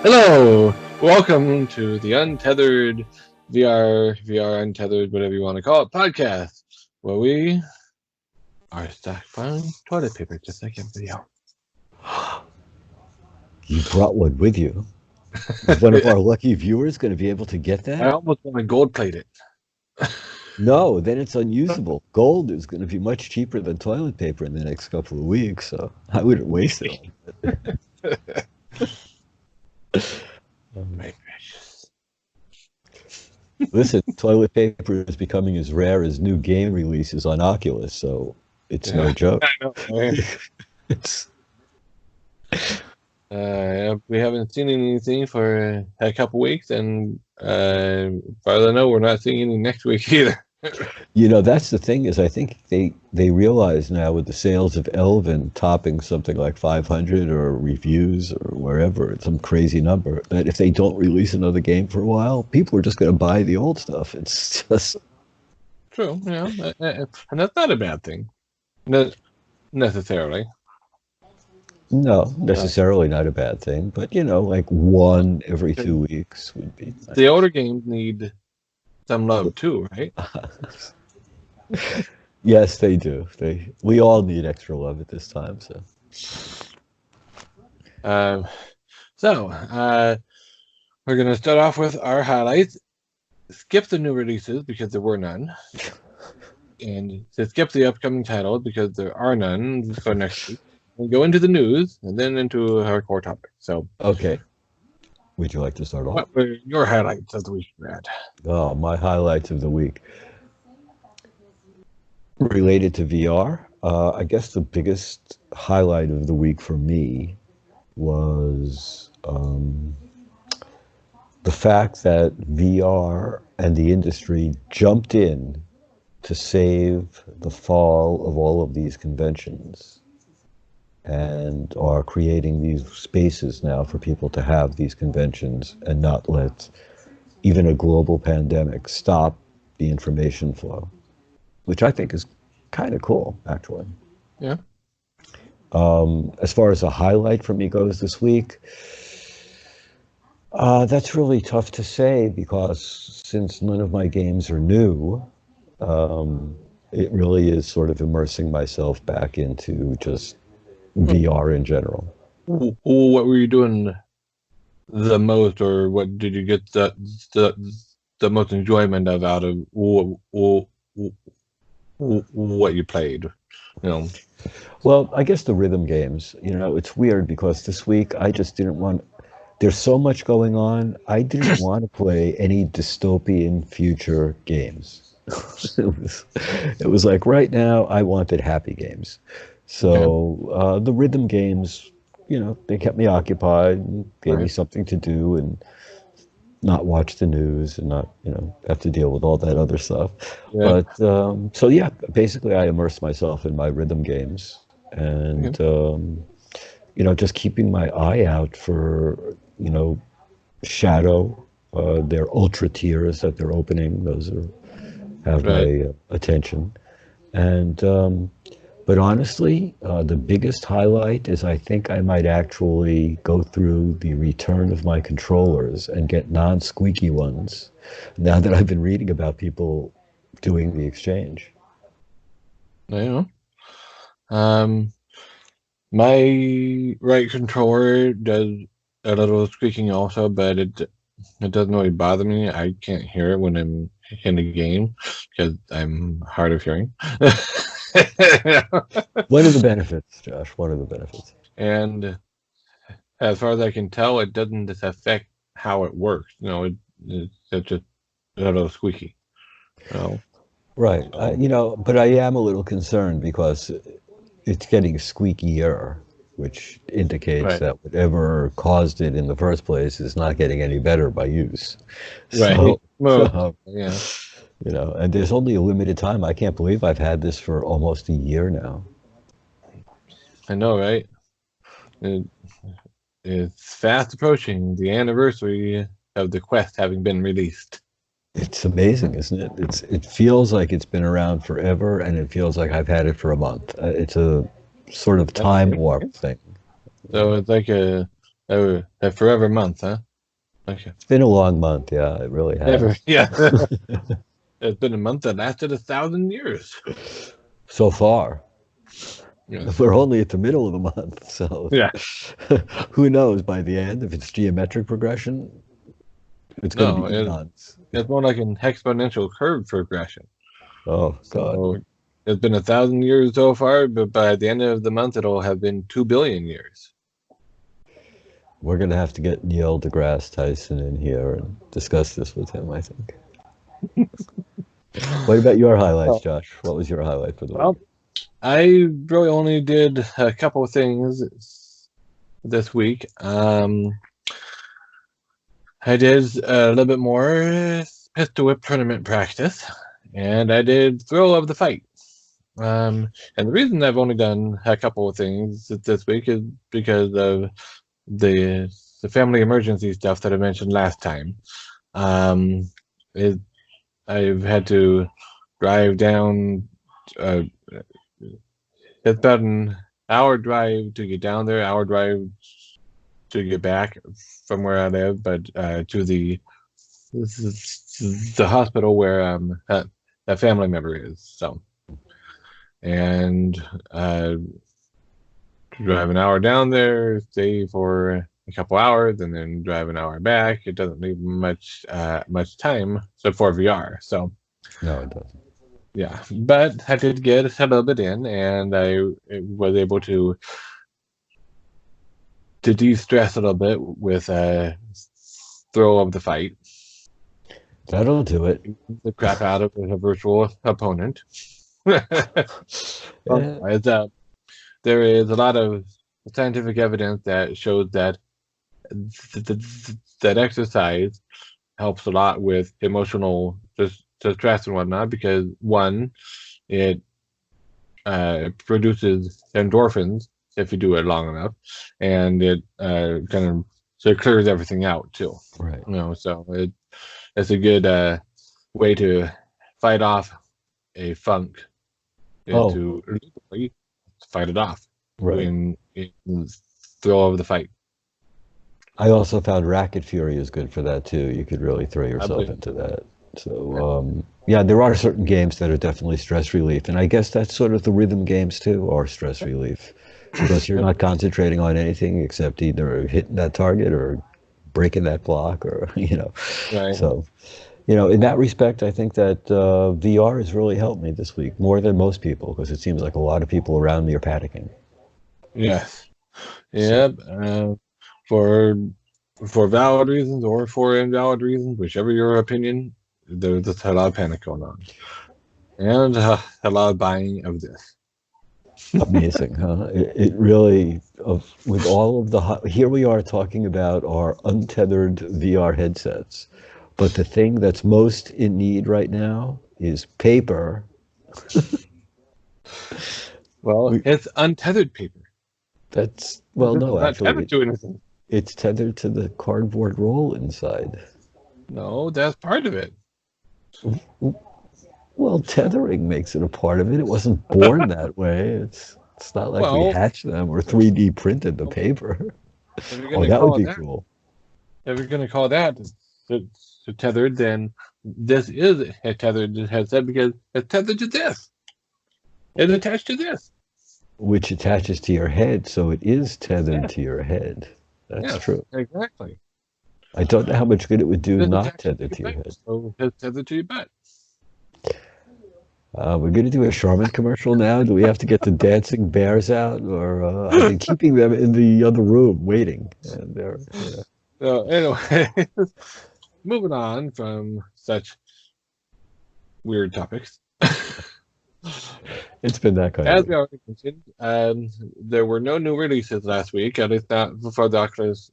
Hello, welcome to the Untethered VR Untethered, whatever you want to call it, podcast, where we are stockpiling toilet paper just like everybody else. You brought one with you. Is one of our lucky viewers going to be able to get I that? almost want to gold plate it. No, then it's unusable. Gold is going to be much cheaper than toilet paper in the next couple of weeks, so I wouldn't waste it. My precious. Listen, toilet paper is becoming as rare as new game releases on Oculus, so it's no joke. I know, right? It's, We haven't seen anything for a couple weeks, and far as I know, we're not seeing any next week either. that's the thing is I think they realize now with the sales of Elven topping something like 500 or reviews or wherever, some crazy number, that if they don't release another game for a while, people are just going to buy the old stuff. It's just True, and that's not a bad thing, necessarily. no, necessarily not a bad thing, but like one every 2 weeks would be nice. The older games need some love too, right? Yes, they do. We all need extra love at this time, so. Um, we're going to start off with our highlights. Skip the new releases because there were none. And to skip the upcoming titles because there are none for next week. We'll go into the news and then into our core topic. So, Okay. Would you like to start off? what were your highlights of the week, Brad? Oh, my highlights of the week. Related to VR, I guess the biggest highlight of the week for me was the fact that VR and the industry jumped in to save the fall of all of these conventions and are creating these spaces now for people to have these conventions and not let even a global pandemic stop the information flow, which I think is kind of cool, actually. Yeah. As far as a highlight for me goes this week, that's really tough to say because since none of my games are new, it really is sort of immersing myself back into just VR in general. What were you doing the most, or what did you get the most enjoyment of out of what you played? Well, I guess the rhythm games, it's weird because this week I just didn't want, there's so much going on. I didn't want to play any dystopian future games. It was like right now I wanted happy games. So the rhythm games, they kept me occupied and gave me something to do and not watch the news and not, have to deal with all that other stuff. Yeah. But so yeah, basically I immersed myself in my rhythm games and, just keeping my eye out for, Shadow, their ultra tiers that they're opening. Those have my attention. And, but honestly, the biggest highlight is I think I might actually go through the return of my controllers and get non-squeaky ones now that I've been reading about people doing the exchange. Yeah. My right controller does a little squeaking also, but it doesn't really bother me. I can't hear it when I'm in the game because I'm hard of hearing. What are the benefits, Josh? What are the benefits? And as far as I can tell, it doesn't affect how it works. It's just a little squeaky. Right. But I am a little concerned because it's getting squeakier, which indicates that whatever caused it in the first place is not getting any better by use. Right. Yeah. And there's only a limited time. I can't believe I've had this for almost a year now. I know, right? It's fast approaching the anniversary of the Quest having been released. It's amazing, isn't it? It feels like it's been around forever, and it feels like I've had it for a month. It's a sort of time warp thing. So it's like a a forever month, huh? Okay. It's been a long month, yeah, it really has. Yeah. It's been a month that lasted 1,000 years. So far. Yeah. We're only at the middle of the month, so Yeah. who knows by the end if it's geometric progression, it's going to No, be eons. it's more like an exponential curve progression. Oh, God. So it's been 1,000 years so far, but by the end of the month, it'll have been 2 billion years. We're going to have to get Neil deGrasse Tyson in here and discuss this with him, I think. What about your highlights, Josh? What was your highlight for the week? Well, I really only did a couple of things this week. I did a little bit more pistol whip tournament practice, and I did thrill of the fight. And the reason I've only done a couple of things this week is because of the family emergency stuff that I mentioned last time. It, I've had to drive down. It's about an hour drive to get down there, hour drive to get back from where I live, but to the hospital where a family member is. So, and drive an hour down there, stay for a couple hours, and then drive an hour back. It doesn't leave much time, so for VR. So No, it doesn't. yeah, but I did get a little bit in, and I was able to de-stress a little bit with a throw of the fight. That'll do it. The crap out of a virtual opponent. Yeah. There is a lot of scientific evidence that shows that that exercise helps a lot with emotional distress and whatnot, because one, it produces endorphins if you do it long enough, and it kind of so it clears everything out too. Right. So it's a good way to fight off a funk, to fight it off Right. in throw of the fight. I also found Racket Fury is good for that too. You could really throw yourself into that. So, yeah, there are certain games that are definitely stress relief. And I guess that's sort of the rhythm games too are stress relief because you're not concentrating on anything except either hitting that target or breaking that block or, Right. So, in that respect, I think that VR has really helped me this week more than most people because it seems like a lot of people around me are panicking. Yes. Yep. For valid reasons or for invalid reasons, whichever your opinion, there's a lot of panic going on, and a lot of buying of this. Amazing, huh? It really, with all of here we are talking about our untethered VR headsets, but the thing that's most in need right now is paper. Well, it's untethered paper. No, actually, it's tethered to the cardboard roll inside. No, that's part of it. Well, tethering makes it a part of it. It wasn't born that way. It's not like we hatched them or 3D printed the paper. Oh, that would be cool. If you're going to call that tethered, then this is a tethered headset because it's tethered to this. It's attached to this. Which attaches to your head, so it is tethered to your head. That's true. Exactly. I don't know how much good it would do not tethered to your head. So it's tethered to your butt. We're going to do a Charmin commercial now. Do we have to get the dancing bears out, or I've been keeping them in the other room waiting? And they're, So anyway, moving on from such weird topics. It's been that kind of. As we already mentioned, there were no new releases last week, at least not for the Oculus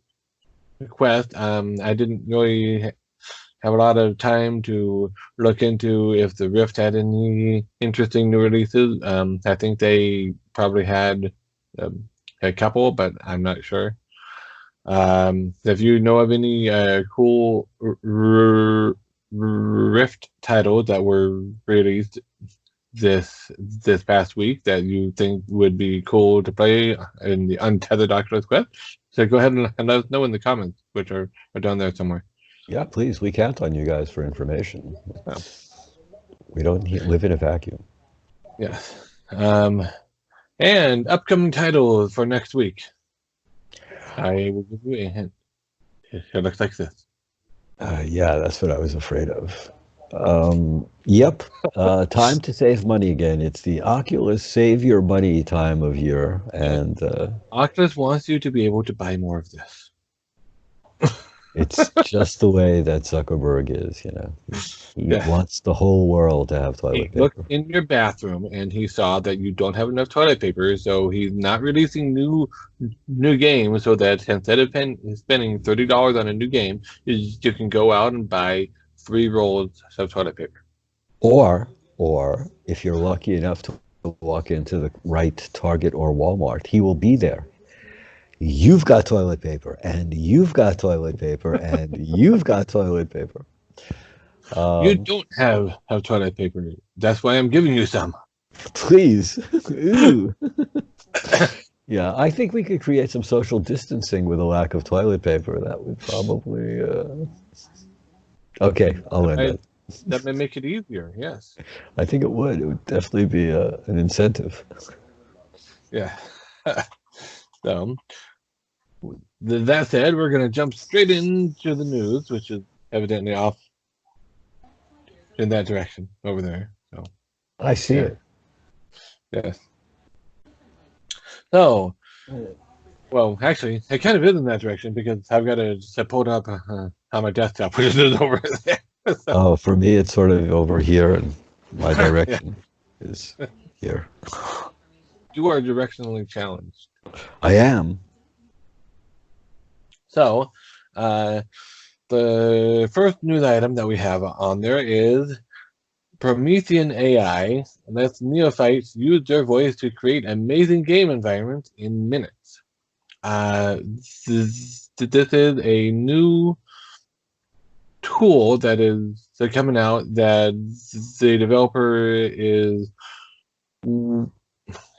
Quest. I didn't really have a lot of time to look into if the Rift had any interesting new releases. I think they probably had a couple, but I'm not sure. If you know of any cool Rift titles that were released, this past week that you think would be cool to play in the Untethered Oculus Quest. So go ahead and let us know in the comments, which are down there somewhere. Yeah, please. We count on you guys for information. Oh. We don't live in a vacuum. Yes. And upcoming titles for next week. I will give you a hint. It looks like this. Yeah, that's what I was afraid of. Yep. Time to save money again. It's the Oculus Save Your Money time of year. And Oculus wants you to be able to buy more of this. it's just the way that Zuckerberg is, you know. He wants the whole world to have toilet paper. He looked in your bathroom and he saw that you don't have enough toilet paper, so he's not releasing new games so that instead of spending $30 on a new game, you can go out and buy 3 rolls of toilet paper. Or if you're lucky enough to walk into the right Target or Walmart, he will be there. You've got toilet paper, and you've got toilet paper, and you've got toilet paper. You don't have toilet paper. That's why I'm giving you some. Please. Ooh. Yeah, I think we could create some social distancing with a lack of toilet paper. That would probably... Okay, I'll end it. That may make it easier, yes. I think it would. It would definitely be an incentive. Yeah. So, that said, we're going to jump straight into the news, which is evidently off in that direction over there. So I see it. Yes. So, well, actually, it kind of is in that direction because I've got to pull it up on my desktop, which is over there. So. Oh, for me, it's sort of over here, and my direction is here. You are directionally challenged. I am. So, the first news item that we have on there is Promethean AI lets neophytes use their voice to create amazing game environments in minutes. This is a new tool that is coming out that the developer is,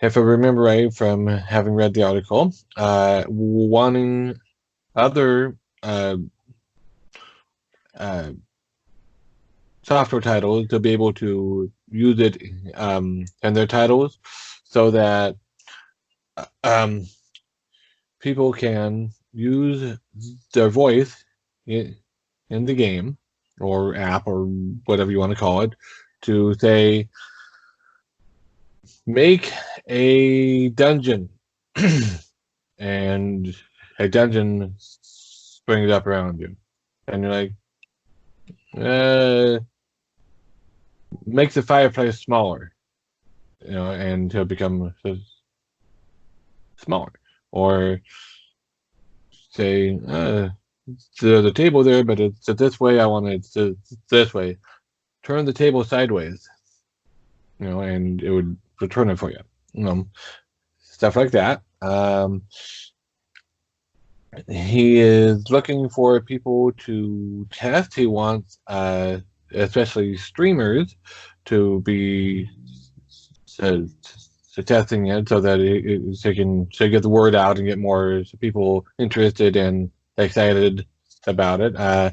if I remember right from having read the article, wanting other software titles to be able to use it in their titles so that people can use their voice in the game or app or whatever you want to call it to say, make a dungeon and a dungeon springs up around you and you're like, make the fireplace smaller, you know, and to become smaller, or say there's a table there, but it's this way. I want it this way. Turn the table sideways, you know, and it would return it for you. Stuff like that. He is looking for people to test. He wants, especially streamers, to be testing it so that they can get the word out and get more people interested and excited about it. I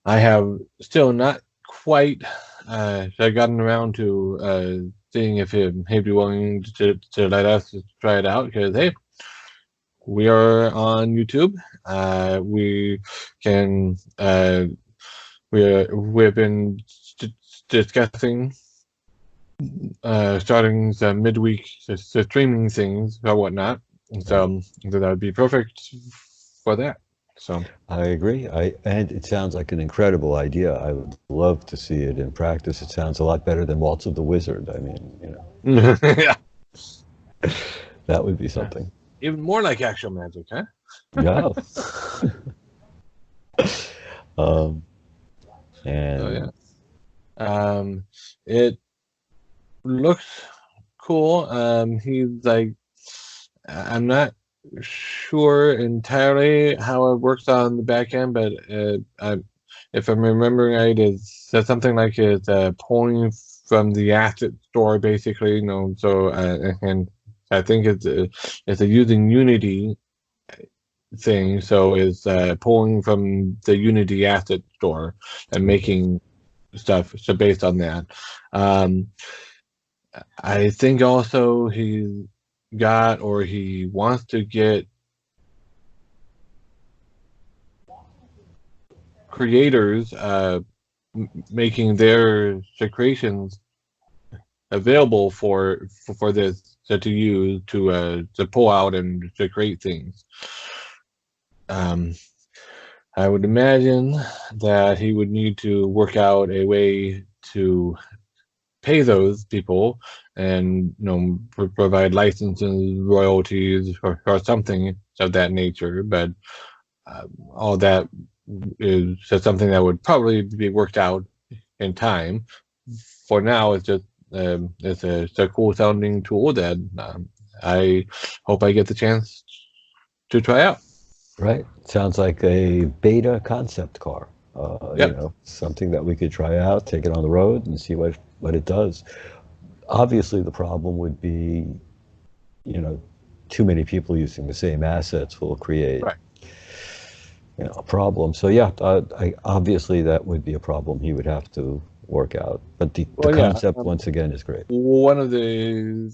have still not quite gotten around to seeing if he'd be willing to let us try it out, because hey, we are on YouTube. We can we've been discussing starting some midweek streaming things or whatnot, so that would be perfect for that. So I agree. And it sounds like an incredible idea. I would love to see it in practice. It sounds a lot better than Waltz of the Wizard. I mean, you know. Yeah, that would be something. Even more like actual magic, huh? Yeah. It looks cool. He's like, I'm not sure entirely how it works on the back end, but if I'm remembering right, is that something like it's pulling from the asset store, basically. So and I think it's a using Unity thing, so it's pulling from the Unity asset store and making stuff so based on that. Um, I think also he got or he wants to get creators making their creations available for this to use to pull out and to create things. I would imagine that he would need to work out a way to pay those people and provide licenses, royalties, or something of that nature. But all that is just something that would probably be worked out in time. For now, it's a cool sounding tool that I hope I get the chance to try out. Right. Sounds like a beta concept car. Yep. Something that we could try out, take it on the road, and see what it does. Obviously, the problem would be, too many people using the same assets will create, Right. a problem. So yeah, obviously that would be a problem he would have to work out. But the Well, yeah. concept, once again, is great. One of the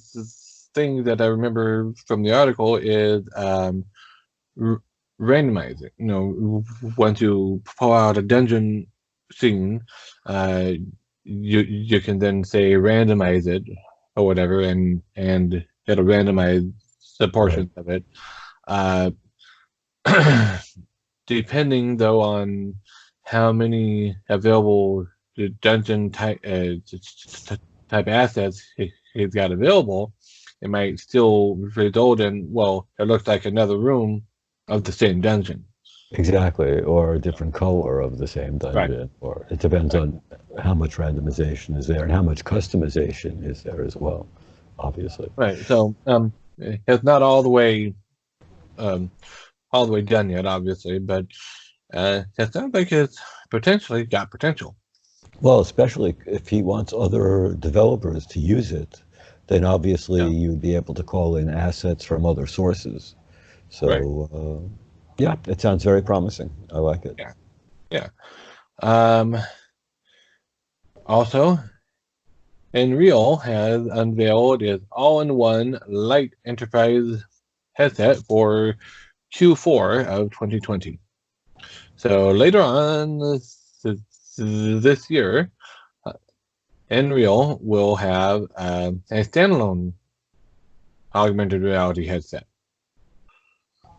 things that I remember from the article is r- randomizing. Once you pull out a dungeon scene, uh, you can then say randomize it or whatever, and it'll randomize the portions of it. Uh, depending though on how many available dungeon type assets he's got available, it might still result in, well, it looks like another room of the same dungeon. Exactly, or a different color of the same Right. dungeon, or it depends Right. on how much randomization is there and how much customization is there as well, obviously. Right. So it's not um, all the way done yet, obviously, but it sounds like it's potentially got potential. Well, especially if he wants other developers to use it, then obviously Yeah. you'd be able to call in assets from other sources. Right. So, yeah, it sounds very promising. I like it. Yeah. Yeah. Um, Also, Nreal has unveiled its all-in-one light enterprise headset for Q4 of 2020. So later on this year, uh, Nreal will have a standalone augmented reality headset.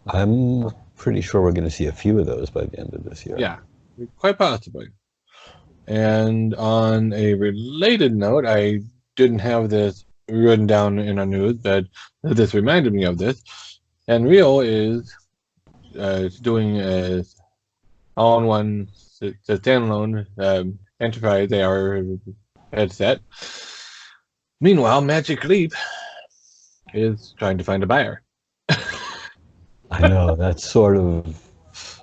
I'm pretty sure we're going to see a few of those by the end of this year. Yeah, quite possibly. And on a related note, I didn't have this written down in our news, but this reminded me of this. Nreal is doing a all-in-one, it's a standalone enterprise AR headset. Meanwhile, Magic Leap is trying to find a buyer. I know, that's sort of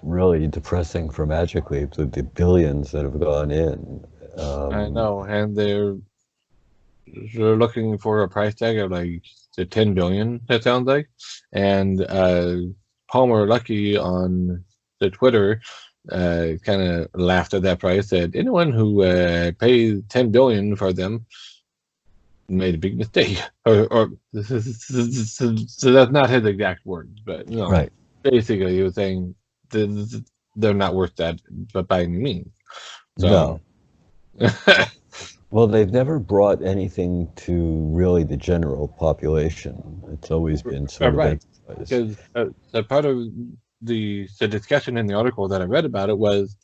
really depressing for Magic Leap, the billions that have gone in. I know, and they're looking for a price tag of like the 10 billion. That sounds like, and Palmer Lucky on the Twitter kind of laughed at that price. Said anyone who pays 10 billion for them made a big mistake, or so that's not his exact words, but Right. basically he was saying they're not worth that, but by any means. So, No. Well, they've never brought anything to really the general population. It's always been sort of right, enterprise. because a part of the discussion in the article that I read about it was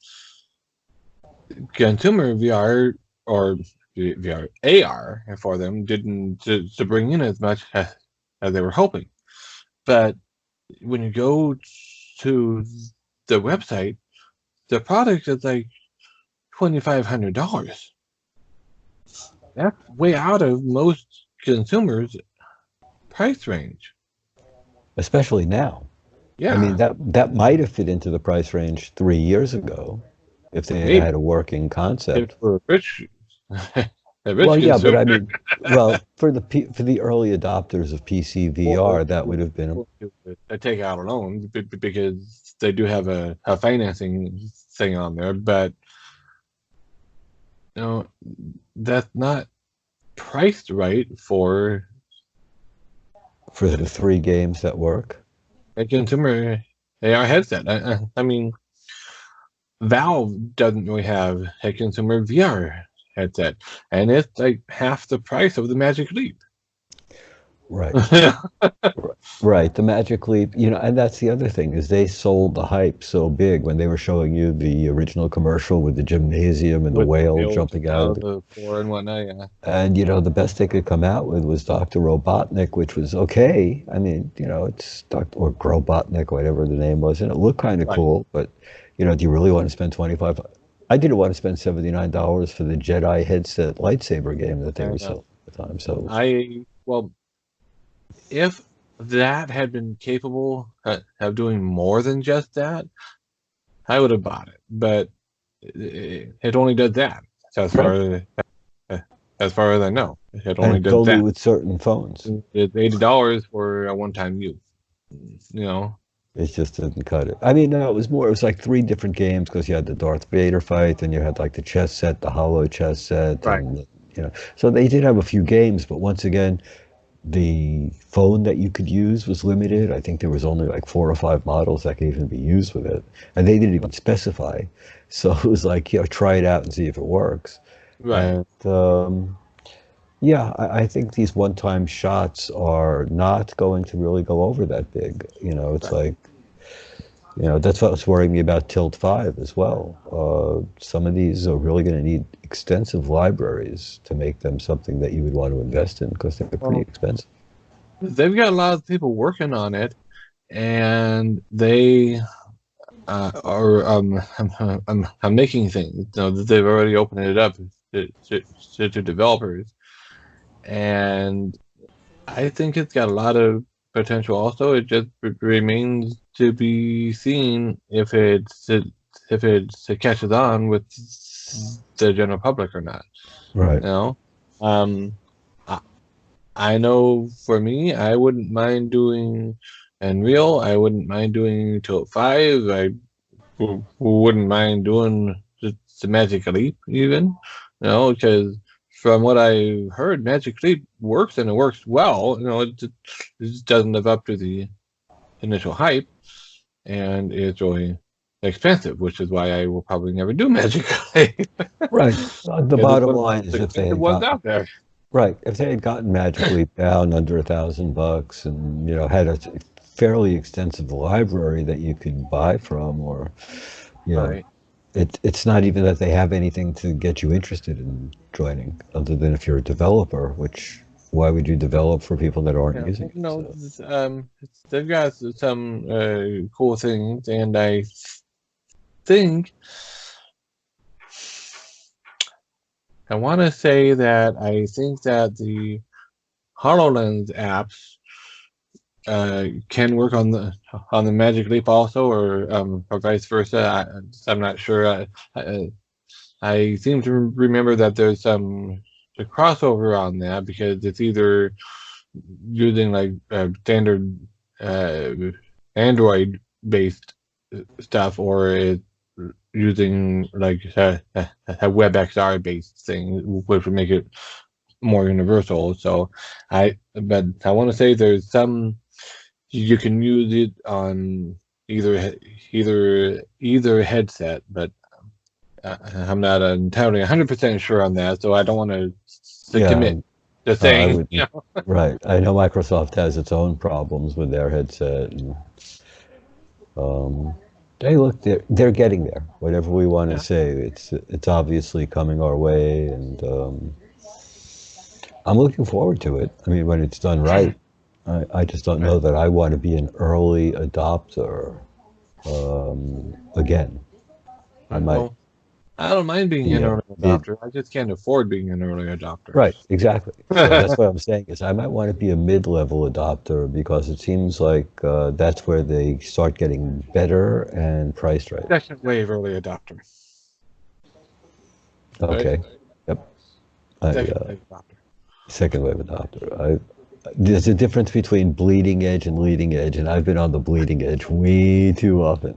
consumer VR or VR AR for them didn't to bring in as much as they were hoping. But when you go to the website, the product is like $2,500. That's way out of most consumers' price range. Especially now. I mean, Yeah, that might have fit into the price range 3 years ago, if they had maybe had a working if concept. for a rich, a Well, rich yeah, but consumer, I mean, well, for the early adopters of PC or VR, that would have been to take out a loan because they do have a financing thing on there, but you know that's not priced right for the three games that work. a consumer AR headset. I mean, Valve doesn't really have a consumer VR headset, and it's like half the price of the Magic Leap. Right. Right, the Magic Leap, and that's the other thing is they sold the hype so big when they were showing you the original commercial with the gymnasium and the With the whale whale jumping out out of of the floor and whatnot, yeah. and the best they could come out with was Dr. Robotnik, which was okay. I mean, it's Dr. or Grobotnik, whatever the name was, and it looked kind of Right. cool, but do you really want to spend 25? I didn't want to spend $79 for the Jedi headset lightsaber game that they I were know. selling at the time. So Well, if that had been capable of doing more than just that, I would have bought it. But it only does that. As far right. as as far as I know, it And only it's does only that. with certain phones. It's $80 for a one-time use. You know, It just didn't cut it. I mean, no, it was like three different games because you had the Darth Vader fight, and you had like the chess set, the hollow chess set, right, and so they did have a few games, but once again, the phone that you could use was limited. I think there was only like 4 or 5 models that could even be used with it, and they didn't even specify. So it was like, try it out and see if it works. right. And yeah, I think these one-time shots are not going to really go over that big. It's Right. like, that's what's worrying me about Tilt 5 as well. Some of these are really going to need extensive libraries to make them something that you would want to invest in because they're pretty Well, expensive. they've got a lot of people working on it, and they are I'm making things. That they've already opened it up to developers, and I think it's got a lot of potential. Also, it just remains to be seen if it catches on with the general public or not. Right. You know, um, I, I know for me, I wouldn't mind doing Nreal. I wouldn't mind doing Tilt 5. I wouldn't mind doing the Magic Leap even, because from what I heard, Magic Leap works and it works well. It just doesn't live up to the initial hype, and it's really expensive, which is why I will probably never do Magic Leap Right. The because it's bottom one of line the is most expensive ones out there. if they had gotten Magic Leap down under $1,000 and had a fairly extensive library that you could buy from, or you know, Right. it's not even that they have anything to get you interested in joining, other than if you're a developer, which why would you develop for people that aren't Yeah, using it? So, they've got some cool things, and I think I want to say that I think that the HoloLens apps can work on the Magic Leap also, or vice versa. I'm not sure. I seem to remember that there's some the crossover on that because it's either using like standard uh, Android based stuff, or it's using like a WebXR based thing, which would make it more universal. So but I want to say there's some you can use it on either headset, but I'm not entirely 100% sure on that, so I don't want to yeah, commit to I saying, would. Right. I know Microsoft has its own problems with their headset, and um, hey, look, they're getting there. Whatever we want to yeah, say, it's obviously coming our way, and I'm looking forward to it. I mean, when it's done right. I just don't know right. that I want to be an early adopter again. I might Well, I don't mind being be an a early mid. adopter. I just can't afford being an early adopter. Right, exactly. So that's what I'm saying is I might want to be a mid-level adopter because it seems like that's where they start getting better and priced right. Second wave early adopter. right? Okay. Yep. I Second wave adopter. second wave adopter. There's a difference between bleeding edge and leading edge, and I've been on the bleeding edge way too often.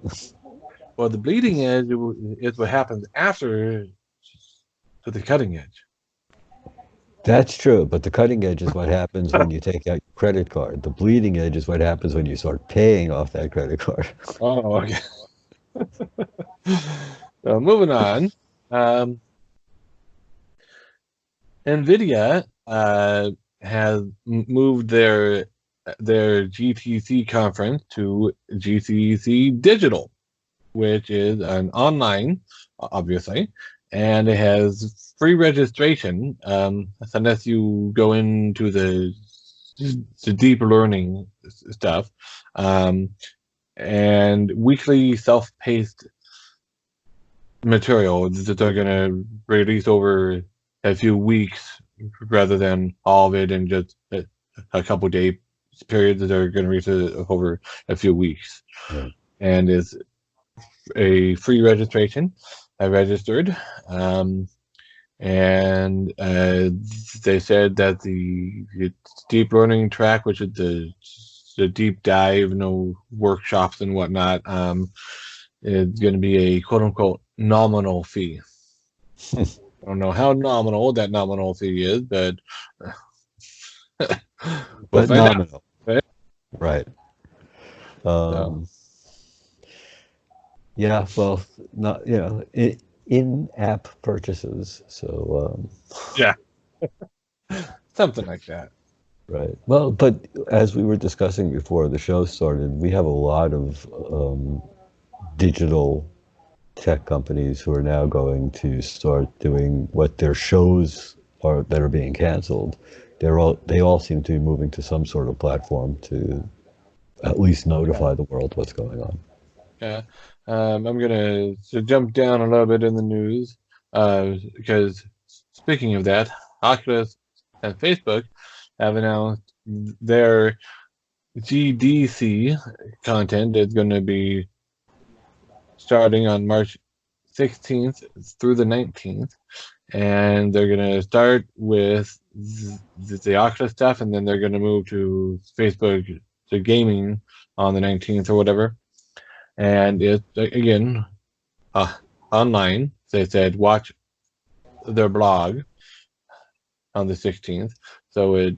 Well, the bleeding edge is what happens after to the cutting edge. That's true, but the cutting edge is what happens when you take out your credit card. The bleeding edge is what happens when you start paying off that credit card. Oh, okay. So moving on. Um, Nvidia has moved their GTC conference to GTC Digital, which is an online, obviously, and it has free registration unless you go into the deep learning stuff, and weekly self-paced material that they're going to release over a few weeks rather than all of it in just a couple day periods that they're going to release it over a few weeks. Right. And it's a free registration. I registered, and they said that the deep learning track, which is the deep dive, workshops and whatnot, is going to be a quote unquote nominal fee. I don't know how nominal that nominal fee is, but we'll find nominal. out. Right. So, Yeah, well, not in-app purchases. So yeah, something like that. right. Well, but as we were discussing before the show started, we have a lot of digital tech companies who are now going to start doing what their shows are that are being canceled. They all seem to be moving to some sort of platform to at least notify the world what's going on. Yeah, I'm gonna jump down a little bit in the news because speaking of that, Oculus and Facebook have announced their GDC content is going to be starting on March 16th through the 19th, and they're going to start with the Oculus stuff, and then they're going to move to Facebook to gaming on the 19th or whatever. And it's again online. They said watch their blog on the 16th, so it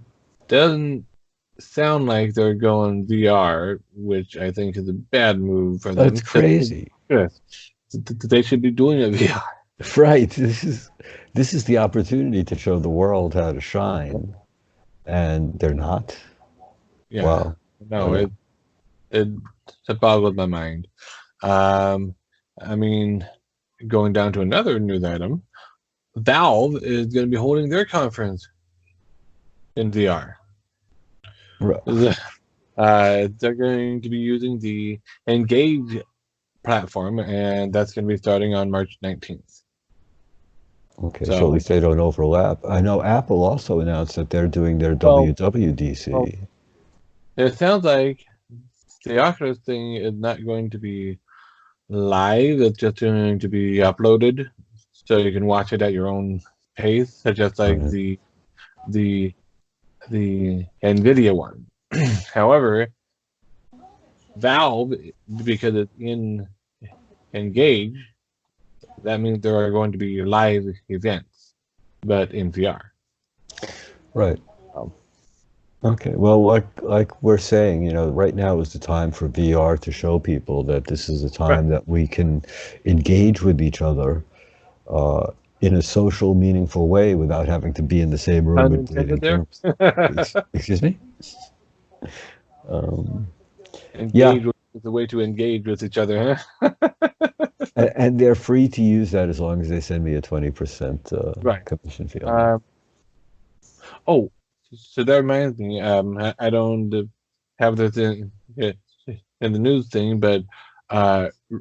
doesn't sound like they're going VR, which I think is a bad move for them. That's crazy. Yes, they should be doing a VR. Right. This is the opportunity to show the world how to shine, and they're not. Yeah. Wow. No, Okay. it boggles my mind. I mean, going down to another news item, Valve is going to be holding their conference in VR. Right. They're going to be using the Engage platform, and that's going to be starting on March 19th. Okay, so at least they don't overlap. I know Apple also announced that they're doing their WWDC. Well, it sounds like the Oculus thing is not going to be live. It's just going to be uploaded, so you can watch it at your own pace, just like Right. the Nvidia one. However, Valve, because it's in Engage, that means there are going to be live events, but in VR. Right. Okay. Well, like we're saying, right now is the time for VR to show people that this is a time that we can engage with each other in a social, meaningful way without having to be in the same room with bleeding germs. Excuse me? Engage is a way to engage with each other, huh? And they're free to use that as long as they send me a 20% commission fee on oh, so that reminds me, I don't have this in the news thing, but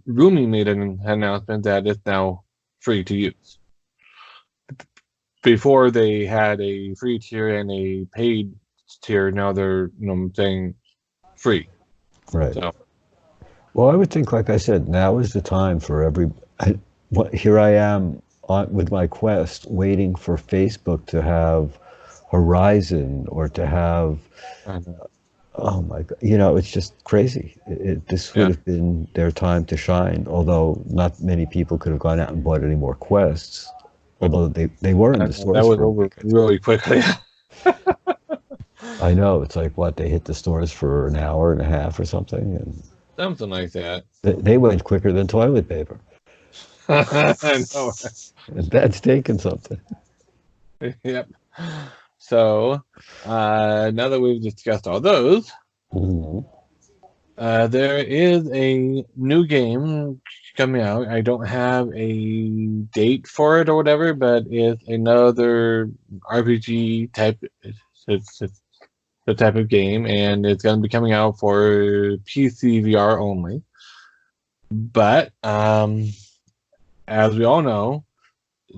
Rumi made an announcement that it's now free to use. Before they had a free tier and a paid tier, now they're saying free. Right. So. Well, I would think, like I said, now is the time for here I am with my Quest waiting for Facebook to have Horizon or to have, oh my God, it's just crazy. This would Yeah. have been their time to shine, although not many people could have gone out and bought any more Quests, although they were in the That stores was for a over week. really quickly. I know, it's like what, they hit the stores for an hour and a half or something, and Something like that. they went quicker than toilet paper. I know. And that's taking something. Yep. So, now that we've discussed all those, Mhm. there is a new game coming out. I don't have a date for it or whatever, but it's another RPG type. It's the type of game, and it's going to be coming out for PC VR only. But as we all know,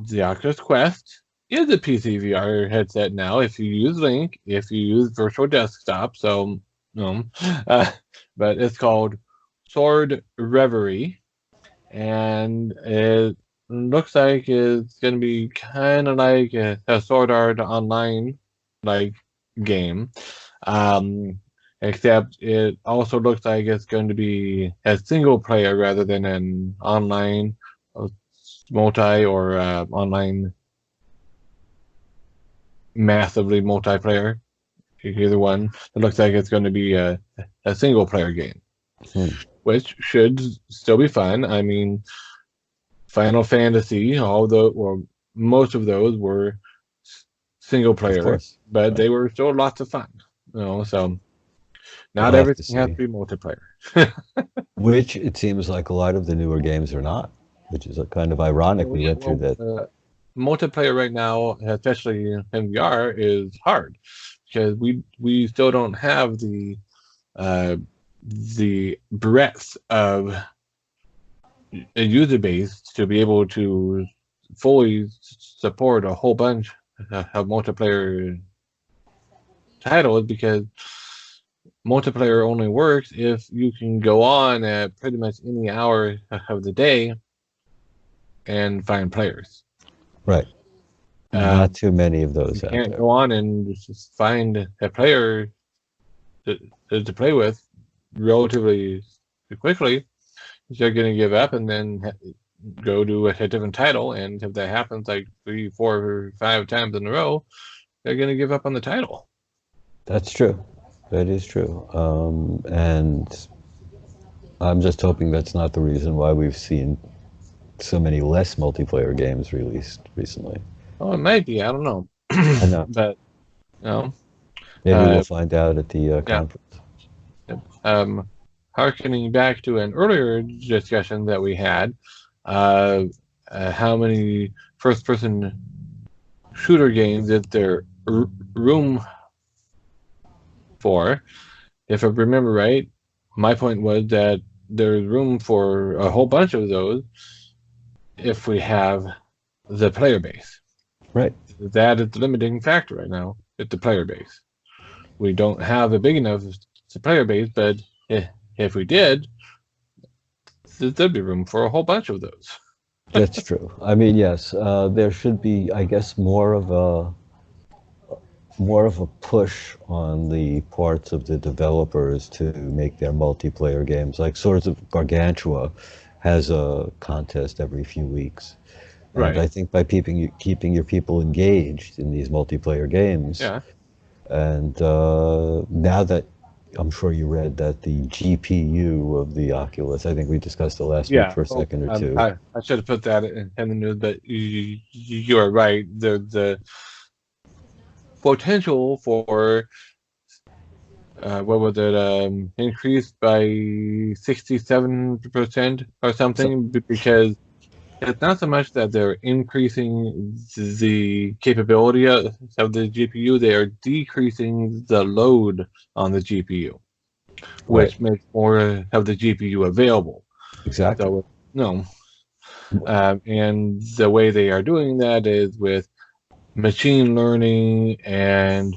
the Oculus Quest is a PC VR headset now. If you use Link, if you use Virtual Desktop, uh, but it's called Sword Reverie, and it looks like it's going to be kind of like a Sword Art Online like game, um, except it also looks like it's going to be a single player rather than an online multi or online massively multiplayer. Either one. It looks like it's going to be a single player game, which should still be fun. I mean, Final Fantasy, most of those were single Of player, course. but Right. they were still lots of fun. So not We'll have to everything has to see. be multiplayer. Which it seems like a lot of the newer games are not, which is kind of ironic. We Yeah, went through that. multiplayer right now, especially in VR, is hard because we still don't have uh, the breadth of a user base to be able to fully support a whole bunch of multiplayer titles, because multiplayer only works if you can go on at pretty much any hour of the day and find players. Right. Not too many of those You out can't there. go on and just find a player to, to play with relatively quickly. They're going to give up and then go to a different title. And if that happens like 3, 4, or 5 times in a row, they're going to give up on the title. That's true. That is true. And I'm just hoping that's not the reason why we've seen so many less multiplayer games released recently. Oh, it might be. I don't know. I know. But, you know, Maybe we'll uh, find out at the yeah. conference. Harkening back to an earlier discussion that we had, uh, how many first-person shooter games is there room for? If I remember right, my point was that there's room for a whole bunch of those if we have the player base. Right. That is the limiting factor right now. It's the player base. We don't have a big enough player base, but if we did, there'd be room for a whole bunch of those. That's true. I mean, yes, there should be, I guess, more of a push on the parts of the developers to make their multiplayer games. Like Swords of Gargantua has a contest every few weeks. And Right. I think by keeping your people engaged in these multiplayer games, Yeah. and now that I'm sure you read that the GPU of the Oculus, I think we discussed it last week Yeah. for a Well, second or two. I should have put that in the news, but you are right. The potential for what was it, increased by 67% or So, something, because it's not so much that they're increasing the capability of the GPU, they are decreasing the load on the GPU, right, which makes more of the GPU available. exactly. So, no. And the way they are doing that is with machine learning and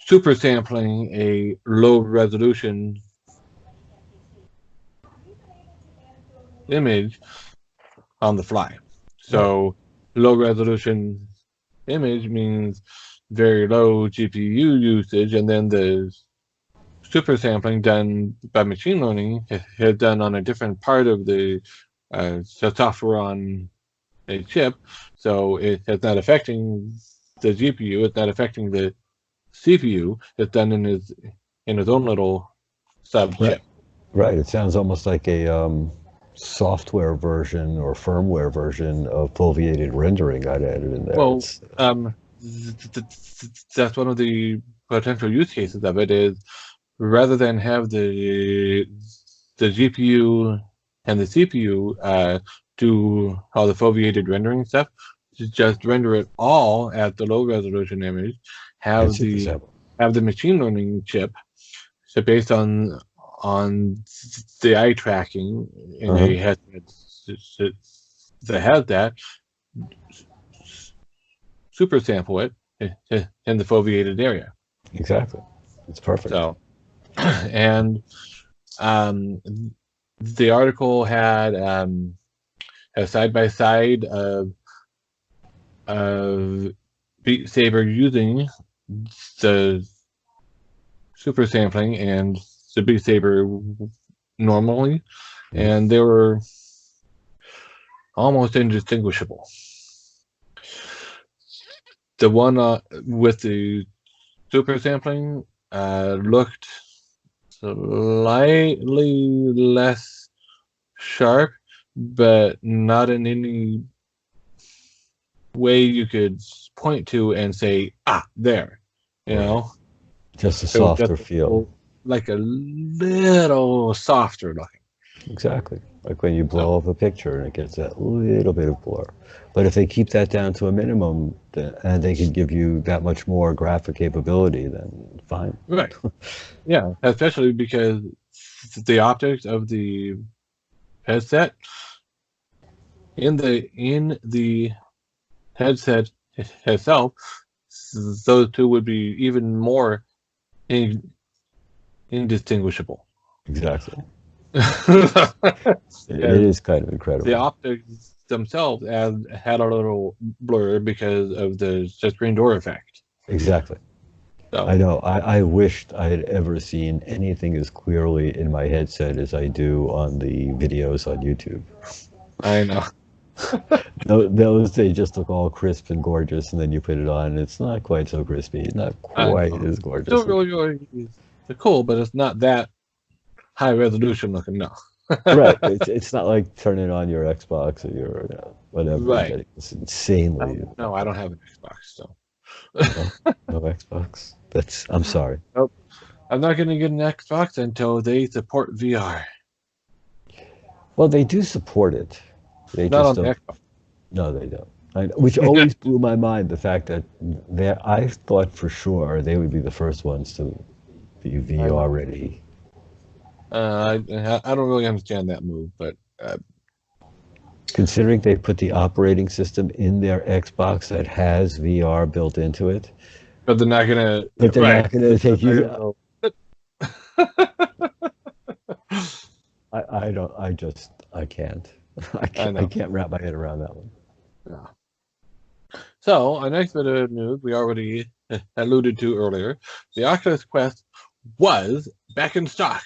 super sampling a low resolution image on the fly. Right. So low resolution image means very low GPU usage, and then the super sampling done by machine learning is done on a different part of the software on a chip, so it's not affecting the GPU, it's not affecting the CPU. It's done in his own little sub Right. chip. Right. It sounds almost like a software version or firmware version of foveated rendering I'd added in there. Well, It's that's one of the potential use cases of it is rather than have the GPU and the CPU do all the foveated rendering stuff, just render it all at the low resolution image, and have super the sample. have the machine learning chip, so based on the eye tracking in Uh-huh. a headset that has that, super sample it in the foveated area. Exactly. It's perfect. So, and um, the article had a side by side of Beat Saber using the super sampling and the Beat Saber normally, Yeah. and they were almost indistinguishable. The one with the super sampling looked slightly less sharp, but not in any way you could point to and say, ah, there. You Right. know, Just a it was just softer feel. like a little softer looking. Exactly. Like when you So, blow up a picture and it gets that little bit of blur. But if they keep that down to a minimum and they can give you that much more graphic capability, then fine. right. Yeah, especially because the optics of the headset in the headset itself, those two would be even more in, indistinguishable. Exactly. Because It is kind of the incredible. optics themselves had a little blur because of the screen door effect. Exactly. I So know. I wished I had ever seen anything as clearly in my headset as I do on the videos on YouTube. I know. Those they just look all crisp and gorgeous, and then you put it on, and it's not quite so crispy, not I quite know. as Still gorgeous. really cool, but it's not that high resolution looking. No. Right. It's not like turning on your Xbox or your whatever and Right. getting this insanely. No, I don't have an Xbox, so. No, no Xbox. I'm sorry. Nope. I'm not going to get an Xbox until they support VR. Well, they do support it. They Not just on the don't. Xbox. No, they don't. Which always blew my mind. The fact that I thought for sure they would be the first ones to be I VR know. ready. I don't really understand that move, but Considering they put the operating system in their Xbox that has VR built into it, they're not gonna. but they're Right. not going to take They're you. not gonna I don't. I can't. I I know. can't wrap my head around that one. Yeah. So, a nice bit of news we already alluded to earlier. The Oculus Quest was back in stock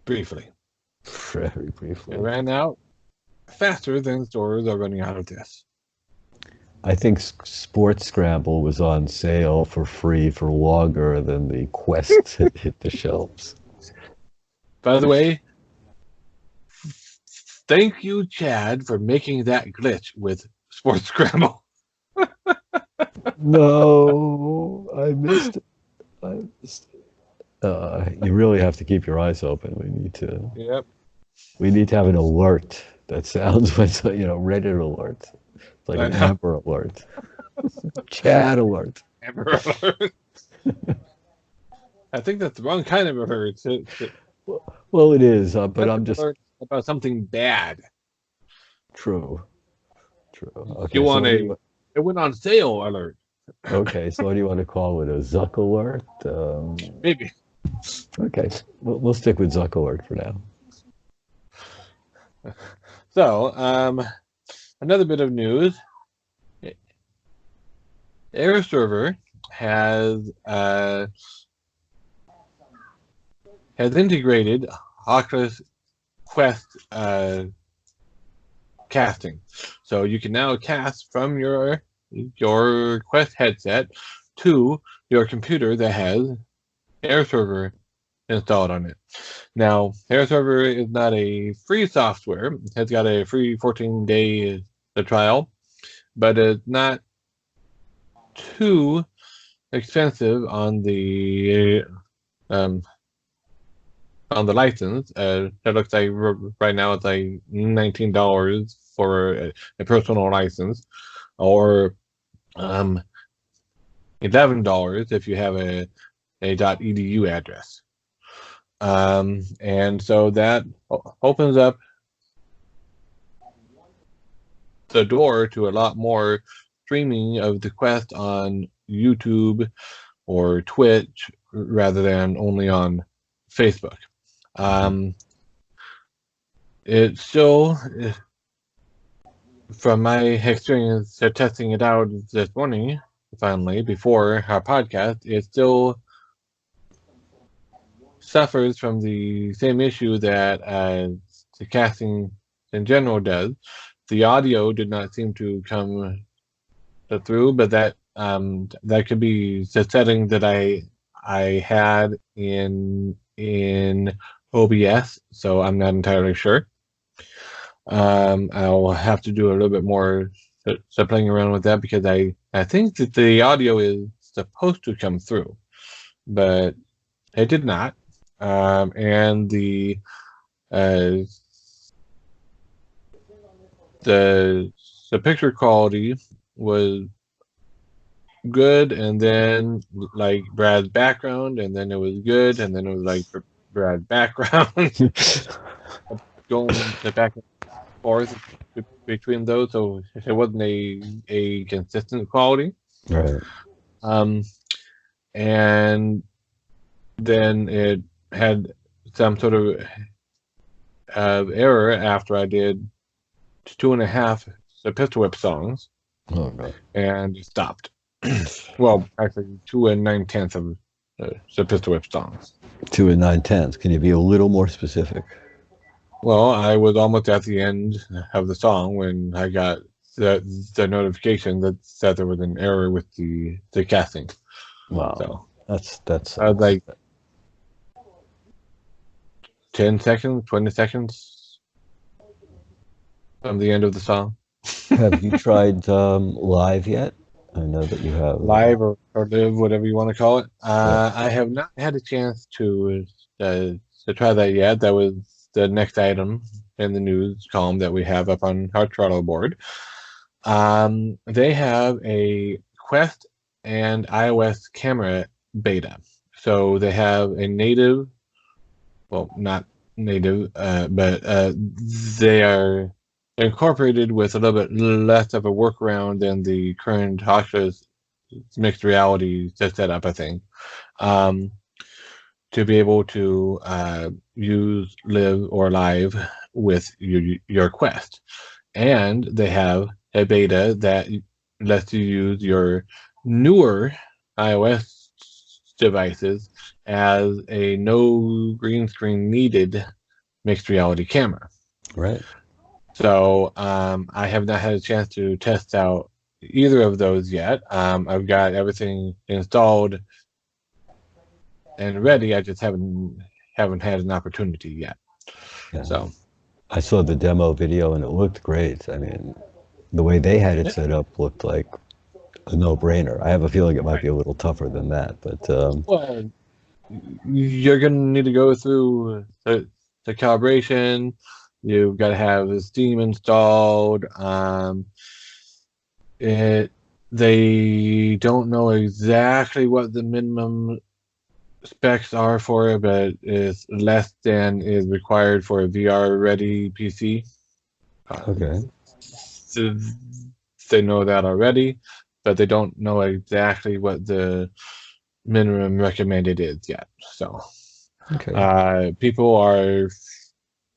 briefly. Very It briefly. ran out faster than stores are running out of this. I think Sports Scramble was on sale for free for longer than the Quest had hit the shelves. By the way, thank you, Chad, for making that glitch with Sports Scramble. No, I missed it. I missed it. You really have to keep your eyes open. Yep. We need to have an alert that sounds like Reddit alert. It's like I an know. Amber alert, chat alert. Amber Alert. I think that's the wrong kind of alert. Well, it is, but That's I'm an just alert about something bad. true, true. You Okay, so want it went on sale alert. what do you want to call it? A Zuck alert? Maybe. Okay, we'll stick with Zuck alert for now. So, another bit of news. Air Server has integrated Oculus Quest casting, so you can now cast from your Quest headset to your computer that has Air Server installed on it. Now, Air Server is not a free software; it's got a free 14-day trial, but it's not too expensive um, on the license. It looks like right now it's like $19 for a personal license, or $11 if you have a .edu address. And so that opens up the door to a lot more streaming of the Quest on YouTube or Twitch rather than only on Facebook. It still, from my experience of testing it out this morning, finally, before our podcast, it still suffers from the same issue that the casting in general does. The audio did not seem to come through, but that could be the setting that I had in OBS, so I'm not entirely sure. I'll have to do a little bit more playing around with that, because I think that the audio is supposed to come through, but it did not. And the picture quality was good, and then like Brad's background, and then it was good, and then it was like Brad's background. Going the back and forth between those, so it wasn't a consistent quality. Right. And then it had some sort of error after I did 2.5 pistol whip songs. Oh, God. And it stopped. Well, actually, 2 9/10 of the pistol whip songs. 2 9/10. Can you be a little more specific? Well, I was almost at the end of the song when I got the notification that said there was an error with the casting. Wow. So that's I was like 10 seconds, 20 seconds from the end of the song. Have you tried live yet? I know that you have. Live or live, whatever you want to call it. I have not had a chance to try that yet. That was the next item in the news column that we have up on our Trello board. They have a Quest and iOS camera beta. So they have a native, well, not native, but they are incorporated with a little bit less of a workaround than the current Oculus mixed reality setup, I think, to be able to use live or live with your Quest. And they have a beta that lets you use your newer iOS devices as a no green screen needed mixed reality camera. Right. So I have not had a chance to test out either of those yet. I've got everything installed and ready. I just haven't had an opportunity yet. Yeah. So I saw the demo video and it looked great. I mean, the way they had it set up looked like a no-brainer. I have a feeling it might be a little tougher than that, but well, you're gonna need to go through the calibration. You've got to have Steam installed. They don't know exactly what the minimum specs are for it, but it's less than is required for a VR-ready PC. okay. So they know that already, but they don't know exactly what the minimum recommended is yet. So Okay. people are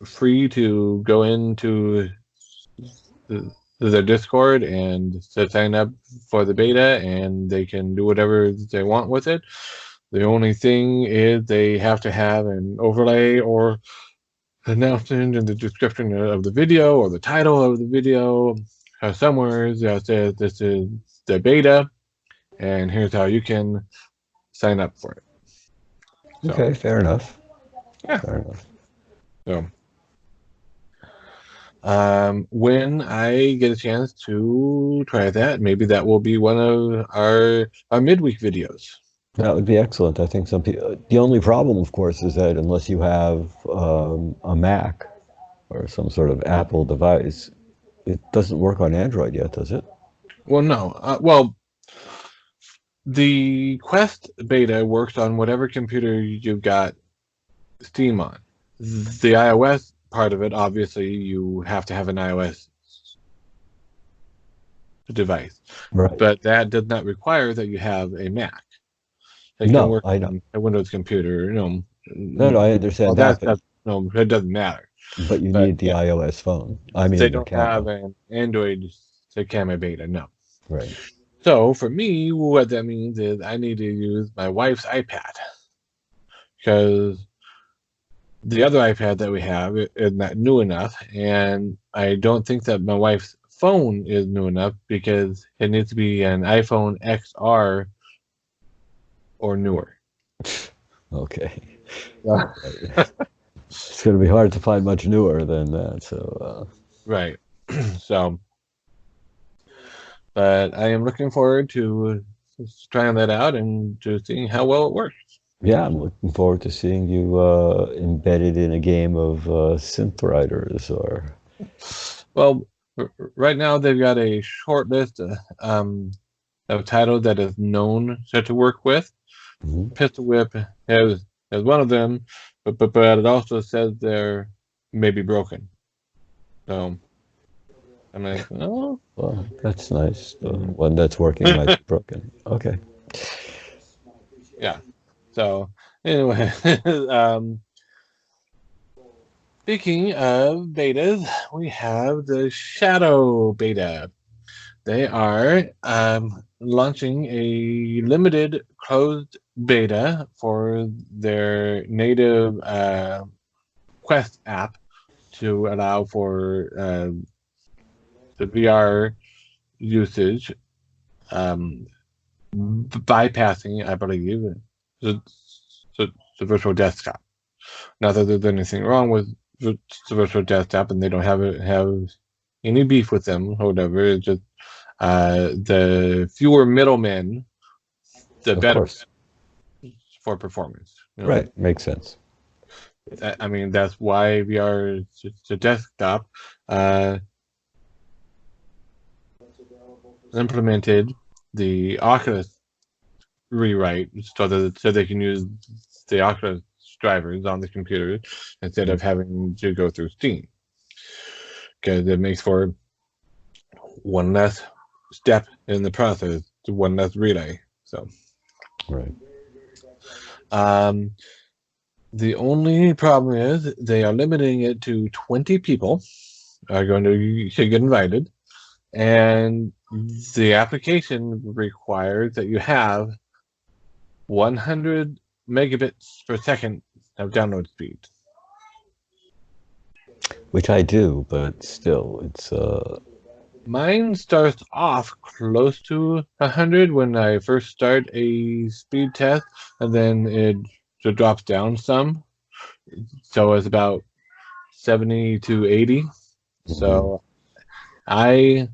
free to go into their Discord and to sign up for the beta, and they can do whatever they want with it. The only thing is they have to have an overlay or announcement in the description of the video or the title of the video somewhere that says this is the beta, and here's how you can sign up for it. So, Okay, fair enough. Yeah. Fair enough. So, when I get a chance to try that, maybe that will be one of our midweek videos. That would be excellent. I think some people. The only problem, of course, is that unless you have a Mac or some sort of Apple device, it doesn't work on Android yet, does it? Well, no. Well, the Quest beta works on whatever computer you've got Steam on. The iOS part of it, obviously, you have to have an iOS device. Right. But that does not require that you have a Mac. It No, can work I know. on a Windows computer. No, I understand well, that, no, it doesn't matter. but you need the iOS phone. I mean, they the don't have camera. an Android camera beta, no. Right. So for me, what that means is I need to use my wife's iPad because the other iPad that we have is not new enough, and I don't think that my wife's phone is new enough because it needs to be an iPhone XR or newer. Okay. Yeah. It's going to be hard to find much newer than that. So. Right. So, but I am looking forward to trying that out and to seeing how well it works. Yeah, I'm looking forward to seeing you embedded in a game of synth riders or. Well, right now they've got a short list of titles that is known to work with. Mhm. Pistol Whip has one of them, but it also says they're maybe broken. So I'm like, oh, Well, that's nice. The one that's working might be broken. Okay. yeah. So anyway, speaking of betas, we have the Shadow beta. They are launching a limited closed beta for their native Quest app to allow for the VR usage, bypassing, I believe, the, the virtual desktop. Not that there's anything wrong with the virtual desktop, and they don't have any beef with them or whatever. It's just the fewer middlemen, the Of better course. for performance. Right. Makes sense. I mean, that's why VR to desktop implemented the Oculus rewrite so they can use the Oculus drivers on the computer instead of having to go through Steam, because it makes for one less step in the process, one less relay. So, Right. The only problem is they are limiting it to 20 people are going to get invited, and the application requires that you have 100 megabits per second of download speed. Which I do, but still, it's Mine starts off close to 100 when I first start a speed test, and then it drops down some. So it's about 70 to 80. So I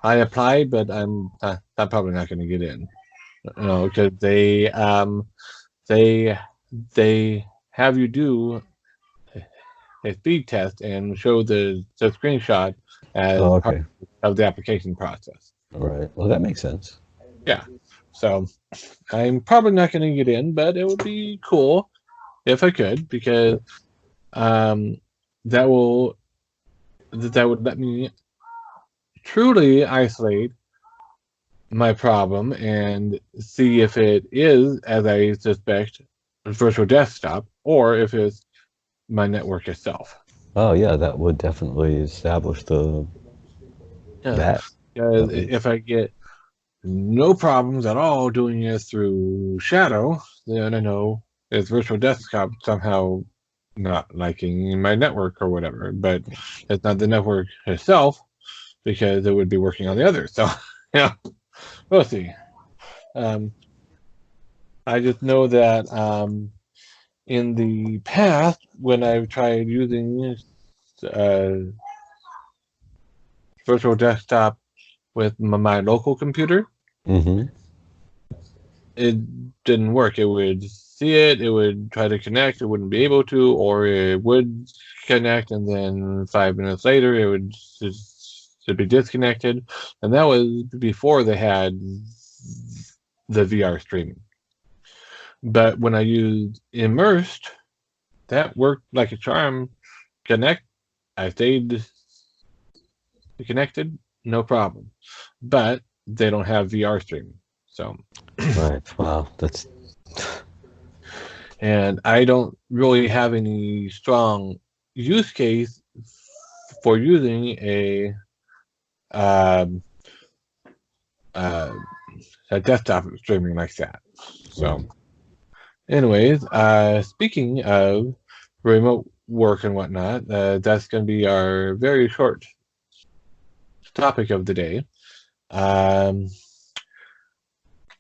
applied, but I'm probably not going to get in. Because they have you do a speed test and show the screenshot as part okay. of the application process. All right. Well, that makes sense. Yeah. So I'm probably not going to get in, but it would be cool if I could, because that would let me truly isolate my problem and see if it is, as I suspect, a virtual desktop, or if it's my network itself. Oh yeah, that would definitely establish the Yeah, that because at if least. I get no problems at all doing it through Shadow, then I know it's virtual desktop somehow not liking my network or whatever. But it's not the network itself because it would be working on the other. So yeah, we'll see. Um, I just know that in the past when I've tried using uh, virtual desktop with my local computer, Mm-hmm. it didn't work. It would see it, it would try to connect, it wouldn't be able to, or it would connect, and then 5 minutes later, it would just to be disconnected. And that was before they had the VR streaming. But when I used Immersed, that worked like a charm. Connect, I stayed connected, no problem. But they don't have VR streaming. So, Right. Wow. That's and I don't really have any strong use case for using um, uh, a desktop streaming like that. right. So, anyways, speaking of remote work and whatnot, that's going to be our very short topic of the day. Um,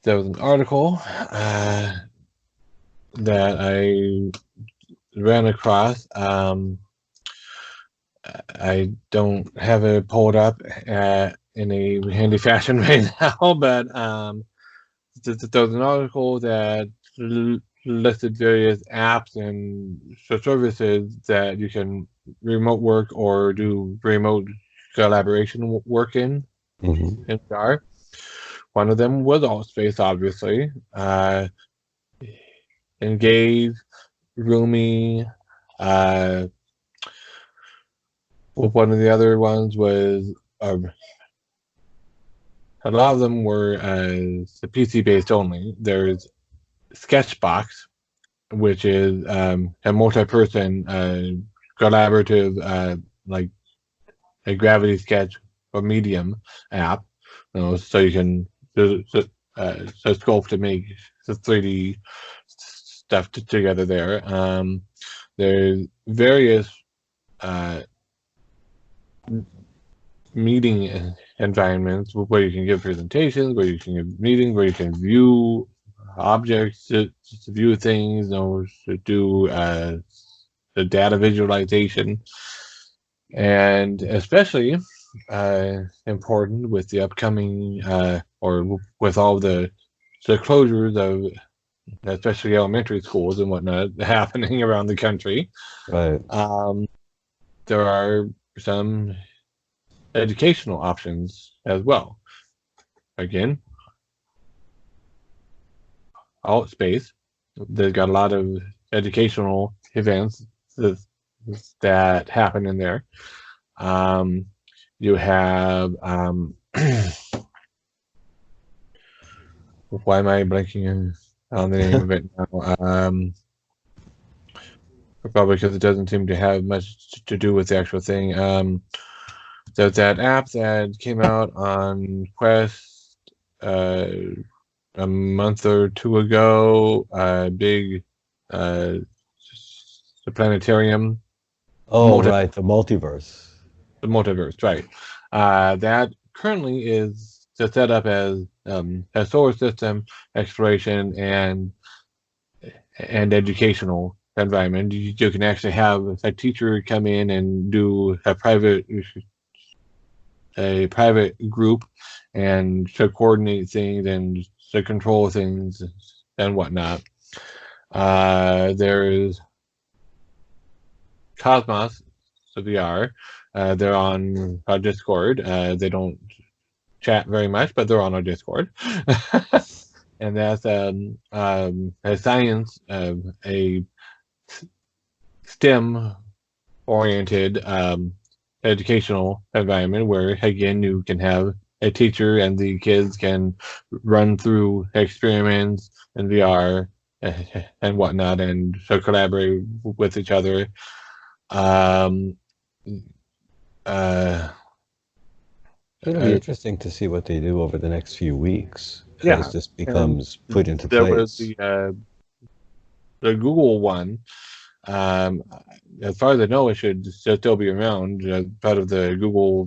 there was an article that I ran across. I don't have it pulled up in a handy fashion right now, but there was an article that listed various apps and services that you can remote work or do remote collaboration work Mm-hmm. in VR. One of them was Allspace, obviously. Engage, Roomy. Uh, one of the other ones was a lot of them were PC based only. There's Sketchbox, which is a multi-person collaborative like a Gravity Sketch or Medium app. So you can so sculpt to make the 3D stuff together there. There's various uh, meeting environments where you can give presentations, where you can give meetings, where you can view objects, to view things, to do the data visualization, and especially important with the upcoming or with all the closures of especially elementary schools and whatnot happening around the country. Right. Um, there are some educational options as well. Again, all space. They've got a lot of educational events that, that happen in there. Um, you have why am I blanking on the name of it now? Probably because it doesn't seem to have much to do with the actual thing. There's that app that came out on Quest uh, a month or two ago. Big, uh, the planetarium, Oh, multi, right. The multiverse. the multiverse, right? That currently is set up as a solar system exploration and educational environment. You can actually have a teacher come in and do a private group and to coordinate things and to control things and whatnot. There's Cosmos, so VR. They're on our Discord. They don't chat very much, but they're on our Discord. And that's a science, a STEM oriented educational environment where again you can have a teacher and the kids can run through experiments in VR and whatnot and so collaborate with each other. Uh, It'll be interesting to see what they do over the next few weeks yeah, as this and becomes put into there was place. the Google one. Um, as far as I know, it should still be around as part of the Google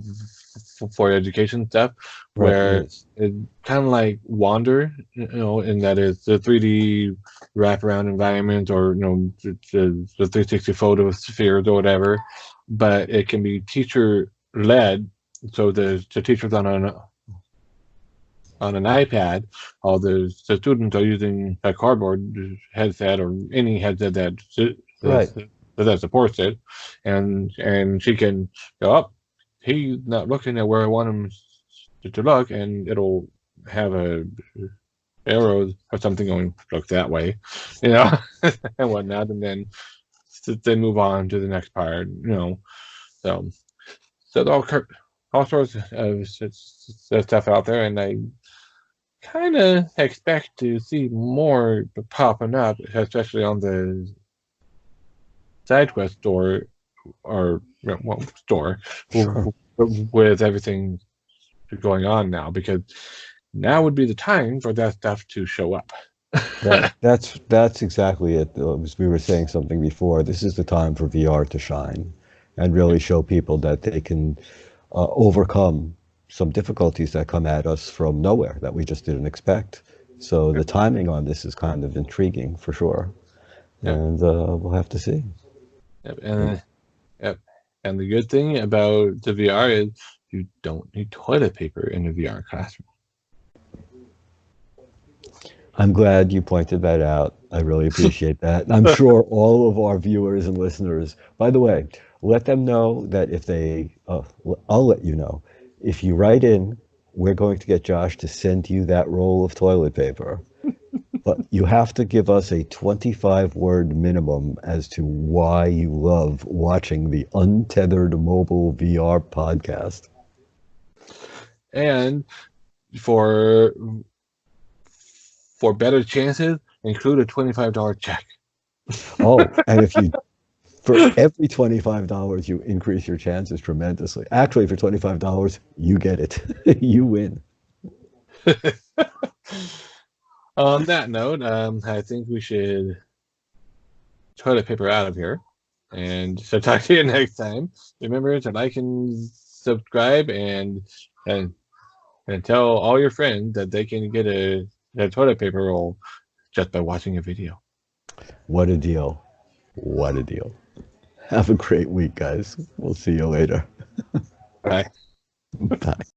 for Education stuff, Right, it where is. it kind of like Wander, in that it's a 3D wraparound environment, or the 360 photo spheres or whatever, but it can be teacher led. So the teachers on an iPad, all the students are using a cardboard headset or any headset Right. that supports it, and she can go up. He's not looking at where I want him to look, and it'll have a arrow or something going look that way, and whatnot, and then they move on to the next part, So there's all sorts of stuff out there, and I kind of expect to see more popping up, especially on the side quest store, or store, Sure. with everything going on now, because now would be the time for that stuff to show up. Right. That's exactly it. As we were saying something before, this is the time for VR to shine and really show people that they can overcome some difficulties that come at us from nowhere that we just didn't expect. So the timing on this is kind of intriguing for sure, Yep, and we'll have to see. yep, yep. And the good thing about the VR is you don't need toilet paper in a VR classroom. I'm glad you pointed that out. I really appreciate that. And I'm sure all of our viewers and listeners, by the way, let them know that if they, I'll let you know, if you write in, we're going to get Josh to send you that roll of toilet paper. But you have to give us a 25-word minimum as to why you love watching the Untethered Mobile VR podcast. And for better chances, include a $25 check. Oh, and if you for every $25, you increase your chances tremendously. Actually, for $25, you get it. You win. On that note, I think we should toilet paper out of here. And so talk to you next time. Remember to like and subscribe, and and tell all your friends that they can get a toilet paper roll just by watching a video. What a deal. What a deal. Have a great week, guys. We'll see you later. Bye. Bye.